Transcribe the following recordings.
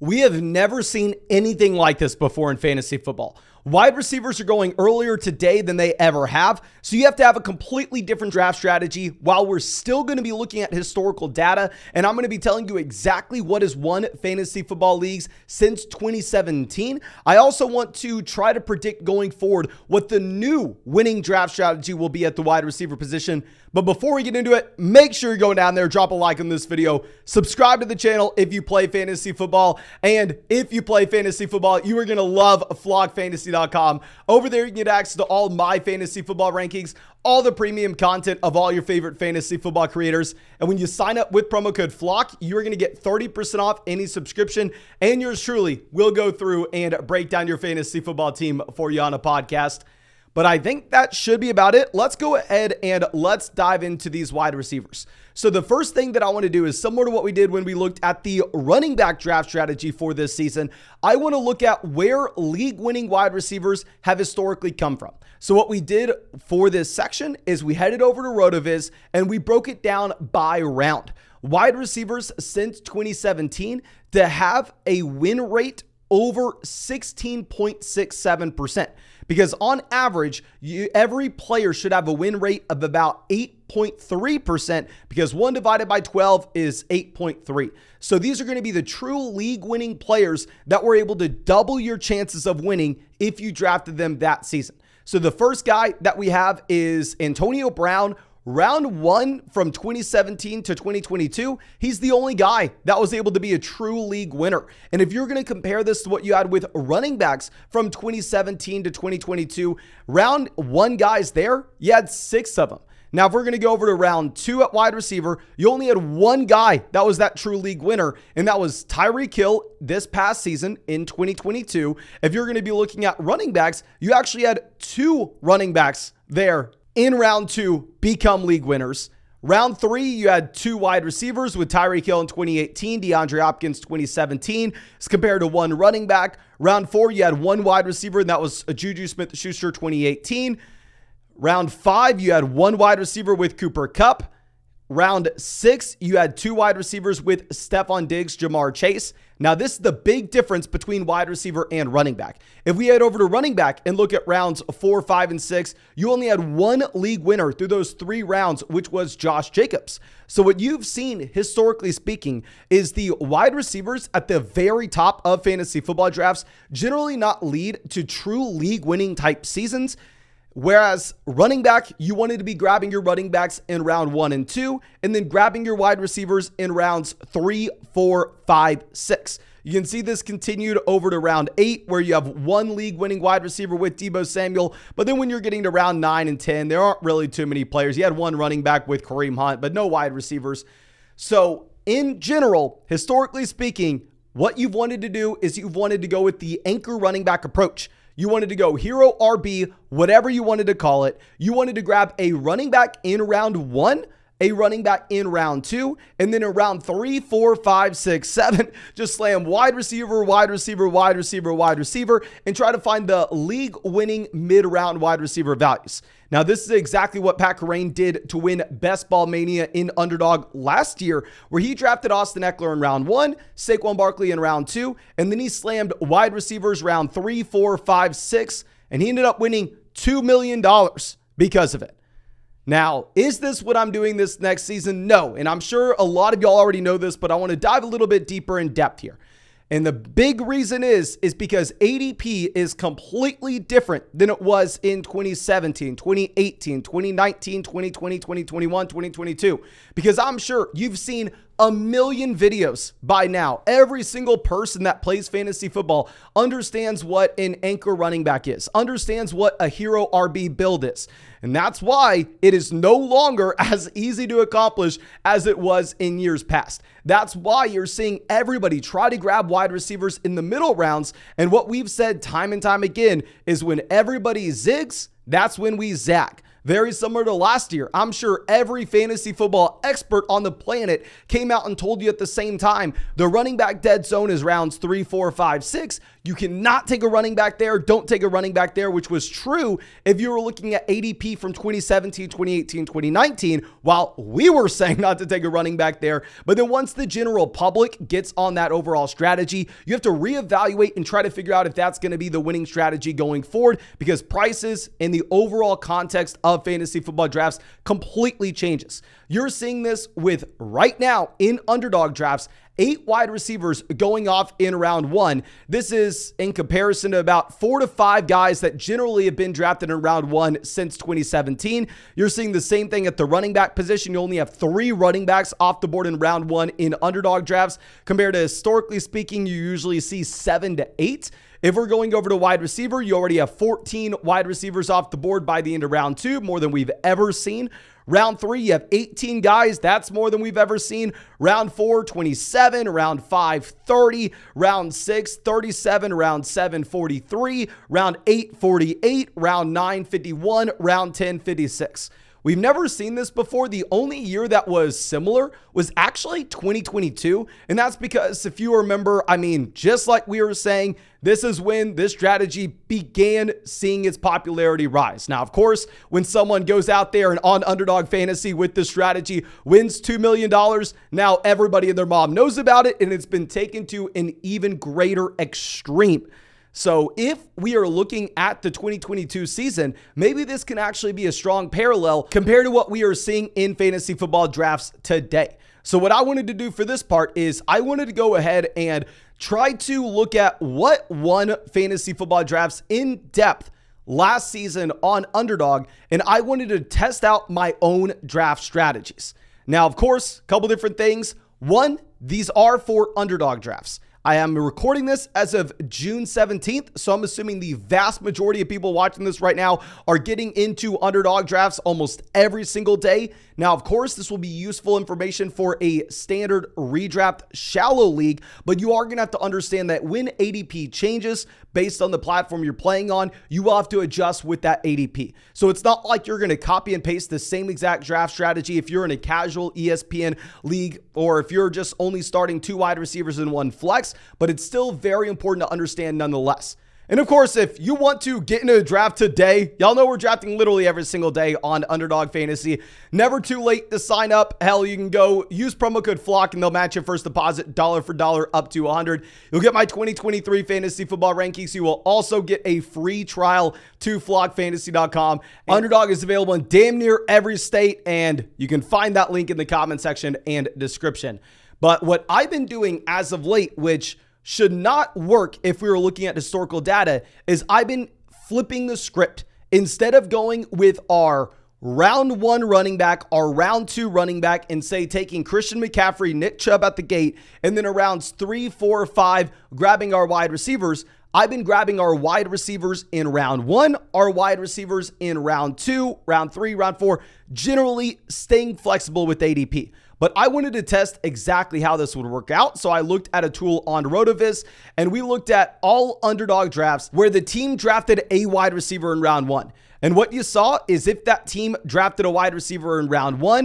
We have never seen anything like this before in fantasy football. Wide receivers are going earlier today than they ever have, so you have to have a completely different draft strategy while we're still going to be looking at historical data, and I'm going to be telling you exactly what has won fantasy football leagues since 2017. I also want to try to predict going forward what the new winning draft strategy will be at the wide receiver position. But before we get into it, make sure you're going down there, drop a like on this video, subscribe to the channel if you play fantasy football, and if you play fantasy football, you are going to love flogfantasy.com. Over there, you can get access to all my fantasy football rankings, all the premium content of all your favorite fantasy football creators. And when you sign up with promo code FLOCK, you're going to get 30% off any subscription, and yours truly will go through and break down your fantasy football team for you on a podcast. But I think that should be about it. Let's go ahead and let's dive into these wide receivers. So the first thing that I want to do is similar to what we did when we looked at the running back draft strategy for this season. I want to look at where league-winning wide receivers have historically come from. So what we did for this section is we headed over to RotoViz and we broke it down by round. Wide receivers since 2017 to have a win rate over 16.67%. Because on average, every player should have a win rate of about 8.3%, because 1 divided by 12 is 8.3. So these are going to be the true league-winning players that were able to double your chances of winning if you drafted them that season. So the first guy that we have is Antonio Brown. Round 1 from 2017 to 2022, he's the only guy that was able to be a true league winner. And if you're going to compare this to what you had with running backs from 2017 to 2022, round 1 guys there, you had 6 of them. Now, if we're going to go over to round 2 at wide receiver, you only had 1 guy that was that true league winner, and that was Tyreek Hill this past season in 2022. If you're going to be looking at running backs, you actually had 2 running backs there in round 2 become league winners. Round 3, you had 2 wide receivers with Tyreek Hill in 2018, DeAndre Hopkins 2017, as compared to 1 running back. Round 4, you had 1 wide receiver, and that was Juju Smith-Schuster 2018. Round 5, you had 1 wide receiver with Cooper Kupp. Round 6, you had 2 wide receivers with Stephon Diggs, Jamar Chase. Now, this is the big difference between wide receiver and running back. If we head over to running back and look at rounds 4, 5, and 6, you only had 1 league winner through those 3 rounds, which was Josh Jacobs. So what you've seen, historically speaking, is the wide receivers at the very top of fantasy football drafts generally not lead to true league winning type seasons. Whereas running back, you wanted to be grabbing your running backs in round 1 and 2, and then grabbing your wide receivers in rounds 3, 4, 5, 6. You can see this continued over to round 8, where you have 1 league-winning wide receiver with Deebo Samuel. But then when you're getting to round 9 and 10, there aren't really too many players. You had 1 running back with Kareem Hunt, but no wide receivers. So in general, historically speaking, what you've wanted to do is you've wanted to go with the anchor running back approach. You wanted to go hero RB, whatever you wanted to call it. You wanted to grab a running back in round 1, a running back in round 2, and then in round 3, 4, 5, 6, 7, just slam wide receiver, wide receiver, wide receiver, wide receiver, and try to find the league-winning mid-round wide receiver values. Now, this is exactly what Pat Kerrane did to win Best Ball Mania in Underdog last year, where he drafted Austin Eckler in round 1, Saquon Barkley in round 2, and then he slammed wide receivers round 3, 4, 5, 6, and he ended up winning $2 million because of it. Now, is this what I'm doing this next season? No, and I'm sure a lot of y'all already know this, but I want to dive a little bit deeper in depth here. And the big reason is because ADP is completely different than it was in 2017, 2018, 2019, 2020, 2021, 2022. Because I'm sure you've seen a million videos by now. Every single person that plays fantasy football understands what an anchor running back is, understands what a hero RB build is. And that's why it is no longer as easy to accomplish as it was in years past. That's why you're seeing everybody try to grab wide receivers in the middle rounds. And what we've said time and time again is when everybody zigs, that's when we zag. very similar to last year. I'm sure every fantasy football expert on the planet came out and told you at the same time, the running back dead zone is rounds 3, 4, 5, 6. You cannot take a running back there. Don't take a running back there, which was true if you were looking at ADP from 2017, 2018, 2019, while we were saying not to take a running back there. But then once the general public gets on that overall strategy, you have to reevaluate and try to figure out if that's going to be the winning strategy going forward, because prices in the overall context of fantasy football drafts completely changes. You're seeing this with right now in underdog drafts, 8 wide receivers going off in round 1. This is in comparison to about 4 to 5 guys that generally have been drafted in round 1 since 2017. You're seeing the same thing at the running back position. You only have 3 running backs off the board in round 1 in underdog drafts, compared to historically speaking, you usually see 7 to 8. If we're going over to wide receiver, you already have 14 wide receivers off the board by the end of round 2, more than we've ever seen. Round 3, you have 18 guys. That's more than we've ever seen. Round 4, 27. Round 5, 30. Round 6, 37. Round 7, 43. Round 8, 48. Round 9, 51. Round 10, 56. We've never seen this before. The only year that was similar was actually 2022. And that's because if you remember, just like we were saying, this is when this strategy began seeing its popularity rise. Now, of course, when someone goes out there and on Underdog Fantasy with this strategy wins $2 million, now everybody and their mom knows about it, and it's been taken to an even greater extreme. So if we are looking at the 2022 season, maybe this can actually be a strong parallel compared to what we are seeing in fantasy football drafts today. So what I wanted to do for this part is I wanted to go ahead and try to look at what won fantasy football drafts in depth last season on Underdog, and I wanted to test out my own draft strategies. Now, of course, a couple different things. One, these are for Underdog drafts. I am recording this as of June 17th, so I'm assuming the vast majority of people watching this right now are getting into underdog drafts almost every single day. Now, of course, this will be useful information for a standard redraft shallow league, but you are going to have to understand that when ADP changes based on the platform you're playing on, you will have to adjust with that ADP. So it's not like you're going to copy and paste the same exact draft strategy if you're in a casual ESPN league, or if you're just only starting 2 wide receivers in 1 flex, but it's still very important to understand nonetheless. And of course, if you want to get into a draft today, y'all know we're drafting literally every single day on Underdog Fantasy. Never too late to sign up. Hell, you can go use promo code FLOCK and they'll match your first deposit dollar for dollar up to $100. You'll get my 2023 fantasy football rankings. You will also get a free trial to flockfantasy.com. Underdog is available in damn near every state, and you can find that link in the comment section and description. But what I've been doing as of late, which should not work if we were looking at historical data, is I've been flipping the script. Instead of going with our round 1 running back, our round 2 running back, and say taking Christian McCaffrey, Nick Chubb at the gate, and then rounds 3, 4, 5, grabbing our wide receivers, I've been grabbing our wide receivers in round 1, our wide receivers in round 2, round 3, round 4, generally staying flexible with ADP. But I wanted to test exactly how this would work out. So I looked at a tool on RotoViz, and we looked at all underdog drafts where the team drafted a wide receiver in round 1. And what you saw is if that team drafted a wide receiver in round 1,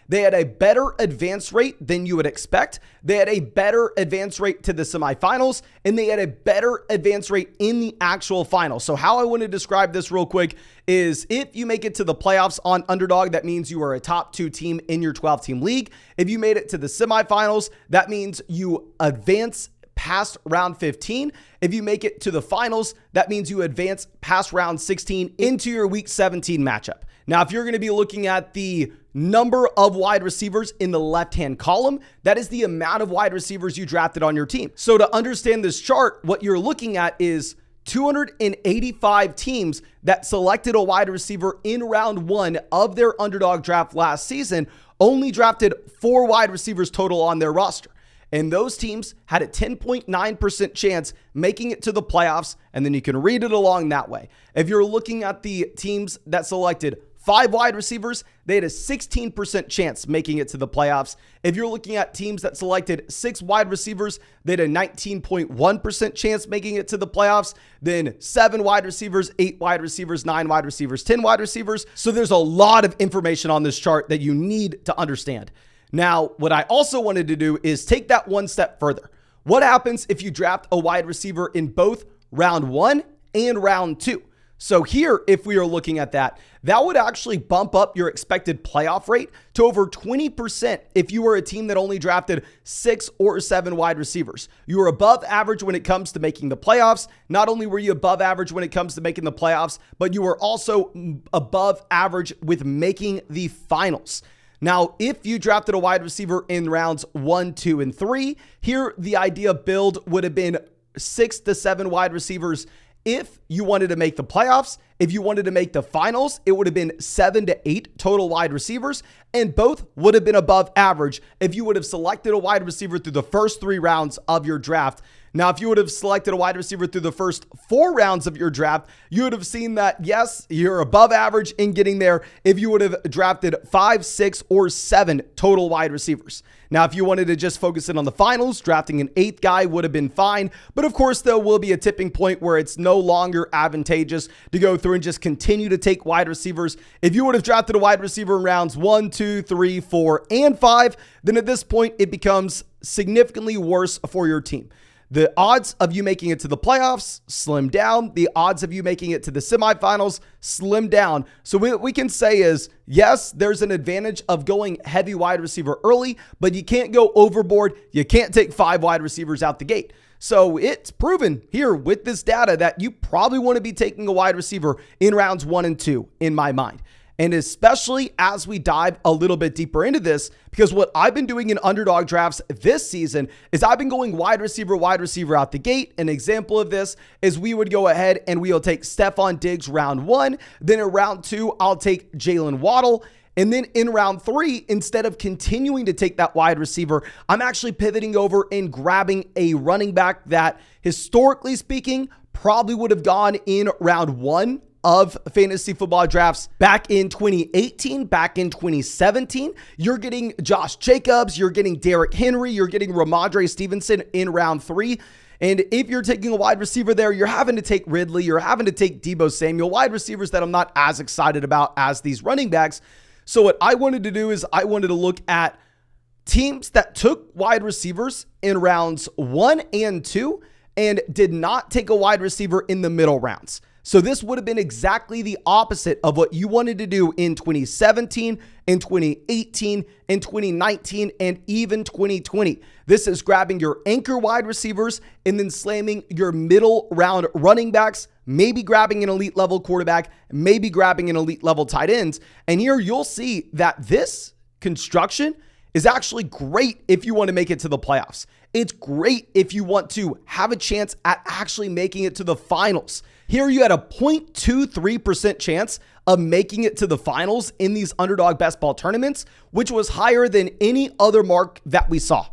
they had a better advance rate than you would expect. They had a better advance rate to the semifinals, and they had a better advance rate in the actual final. So how I want to describe this real quick is if you make it to the playoffs on Underdog, that means you are a top 2 team in your 12-team league. If you made it to the semifinals, that means you advance past round 15. If you make it to the finals, that means you advance past round 16 into your week 17 matchup. Now, if you're going to be looking at the number of wide receivers in the left-hand column, that is the amount of wide receivers you drafted on your team. So to understand this chart, what you're looking at is 285 teams that selected a wide receiver in round 1 of their underdog draft last season only drafted 4 wide receivers total on their roster. And those teams had a 10.9% chance making it to the playoffs, and then you can read it along that way. If you're looking at the teams that selected 5 wide receivers, they had a 16% chance making it to the playoffs. If you're looking at teams that selected 6 wide receivers, they had a 19.1% chance making it to the playoffs. Then 7 wide receivers, 8 wide receivers, 9 wide receivers, 10 wide receivers. So there's a lot of information on this chart that you need to understand. Now, what I also wanted to do is take that one step further. What happens if you draft a wide receiver in both round 1 and round 2? So here, if we are looking at that, that would actually bump up your expected playoff rate to over 20% if you were a team that only drafted 6 or 7 wide receivers. You were above average when it comes to making the playoffs. Not only were you above average when it comes to making the playoffs, but you were also above average with making the finals. Now, if you drafted a wide receiver in rounds 1, 2, and 3, here the idea build would have been 6 to 7 wide receivers. If you wanted to make the playoffs, if you wanted to make the finals, it would have been 7 to 8 total wide receivers, and both would have been above average if you would have selected a wide receiver through the first 3 rounds of your draft. Now, if you would have selected a wide receiver through the first 4 rounds of your draft, you would have seen that, yes, you're above average in getting there if you would have drafted 5, 6, or 7 total wide receivers. Now, if you wanted to just focus in on the finals, drafting an 8th guy would have been fine. But of course, there will be a tipping point where it's no longer advantageous to go through and just continue to take wide receivers. If you would have drafted a wide receiver in rounds 1, 2, 3, 4, and 5, then at this point, it becomes significantly worse for your team. The odds of you making it to the playoffs slim down. The odds of you making it to the semifinals slim down. So what we can say is, yes, there's an advantage of going heavy wide receiver early, but you can't go overboard. You can't take 5 wide receivers out the gate. So it's proven here with this data that you probably want to be taking a wide receiver in rounds 1 and 2, in my mind. And especially as we dive a little bit deeper into this, because what I've been doing in underdog drafts this season is I've been going wide receiver out the gate. An example of this is we would go ahead and we'll take Stephon Diggs round 1. Then in round 2, I'll take Jalen Waddle. And then in round 3, instead of continuing to take that wide receiver, I'm actually pivoting over and grabbing a running back that, historically speaking, probably would have gone in round 1 of fantasy football drafts back in 2018, back in 2017. You're getting Josh Jacobs, you're getting Derrick Henry, you're getting Ramondre Stevenson in round 3. And if you're taking a wide receiver there, you're having to take Ridley, you're having to take Deebo Samuel, wide receivers that I'm not as excited about as these running backs. So what I wanted to do is I wanted to look at teams that took wide receivers in rounds 1 and 2 and did not take a wide receiver in the middle rounds. So this would have been exactly the opposite of what you wanted to do in 2017, in 2018, in 2019, and even 2020. This is grabbing your anchor wide receivers and then slamming your middle round running backs, maybe grabbing an elite level quarterback, maybe grabbing an elite level tight ends. And here you'll see that this construction is actually great if you want to make it to the playoffs. It's great if you want to have a chance at actually making it to the finals. Here you had a 0.23% chance of making it to the finals in these underdog best ball tournaments, which was higher than any other mark that we saw.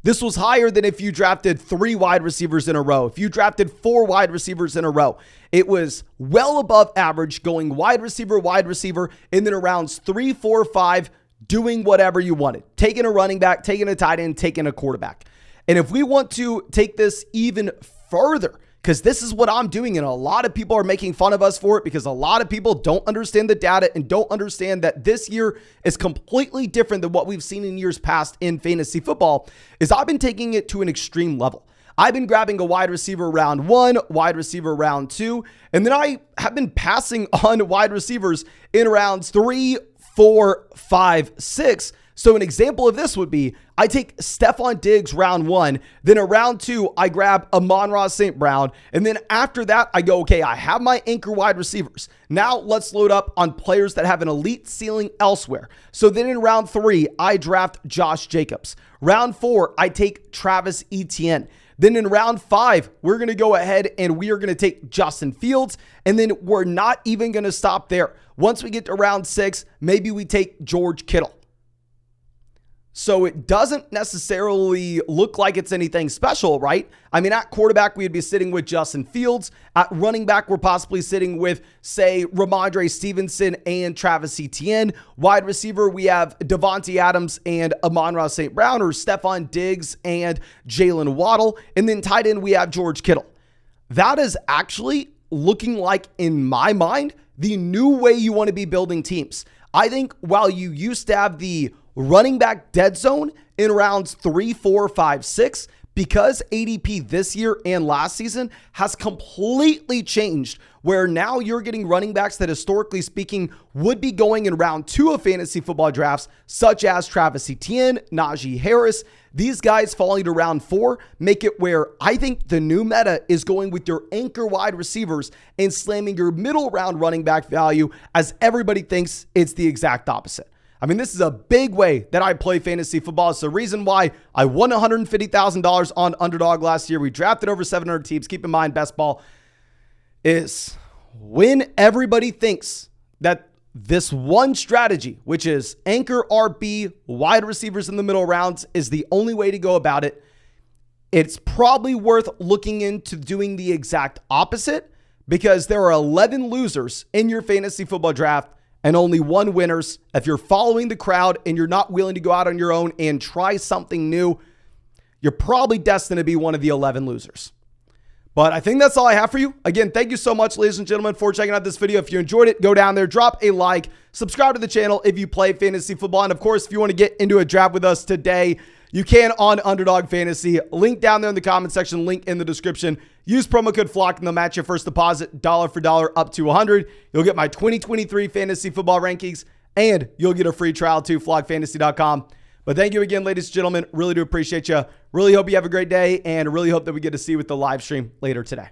This was higher than if you drafted 3 wide receivers in a row. If you drafted 4 wide receivers in a row, it was well above average going wide receiver, and then around 3, 4, 5, doing whatever you wanted. Taking a running back, taking a tight end, taking a quarterback. And if we want to take this even further, because this is what I'm doing, and a lot of people are making fun of us for it because a lot of people don't understand the data and don't understand that this year is completely different than what we've seen in years past in fantasy football, is I've been taking it to an extreme level. I've been grabbing a wide receiver round 1, wide receiver round 2, and then I have been passing on wide receivers in rounds 3, 4, 5, 6. So an example of this would be, I take Stephon Diggs round 1, then in round 2, I grab Amon-Ra St. Brown, and then after that, I go, okay, I have my anchor wide receivers. Now let's load up on players that have an elite ceiling elsewhere. So then in round 3, I draft Josh Jacobs. Round 4, I take Travis Etienne. Then in round 5, we're going to go ahead and we are going to take Justin Fields, and then we're not even going to stop there. Once we get to round 6, maybe we take George Kittle. So it doesn't necessarily look like it's anything special, right? I mean, at quarterback, we'd be sitting with Justin Fields. At running back, we're possibly sitting with, say, Ramondre Stevenson and Travis Etienne. Wide receiver, we have Devontae Adams and Amon-Ra St. Brown, or Stephon Diggs and Jalen Waddle. And then tight end, we have George Kittle. That is actually looking like, in my mind, the new way you want to be building teams. I think while you used to have the running back dead zone in rounds 3, 4, 5, 6, because ADP this year and last season has completely changed, where now you're getting running backs that historically speaking would be going in round 2 of fantasy football drafts, such as Travis Etienne, Najee Harris. These guys falling to round 4 make it where I think the new meta is going with your anchor wide receivers and slamming your middle round running back value, as everybody thinks it's the exact opposite. I mean, this is a big way that I play fantasy football. It's the reason why I won $150,000 on Underdog last year. We drafted over 700 teams. Keep in mind, best ball is when everybody thinks that this one strategy, which is anchor RB, wide receivers in the middle rounds, is the only way to go about it. It's probably worth looking into doing the exact opposite, because there are 11 losers in your fantasy football draft and only 1 winners. If you're following the crowd and you're not willing to go out on your own and try something new, you're probably destined to be one of the 11 losers. But I think that's all I have for you. Again, thank you so much, ladies and gentlemen, for checking out this video. If you enjoyed it, go down there, drop a like, subscribe to the channel if you play fantasy football. And of course, if you want to get into a draft with us today, you can on Underdog Fantasy. Link down there in the comment section, link in the description. Use promo code FLOCK and they'll match your first deposit dollar for dollar up to $100. You'll get my 2023 fantasy football rankings, and you'll get a free trial to flockfantasy.com. But thank you again, ladies and gentlemen. Really do appreciate you. Really hope you have a great day, and really hope that we get to see you with the live stream later today.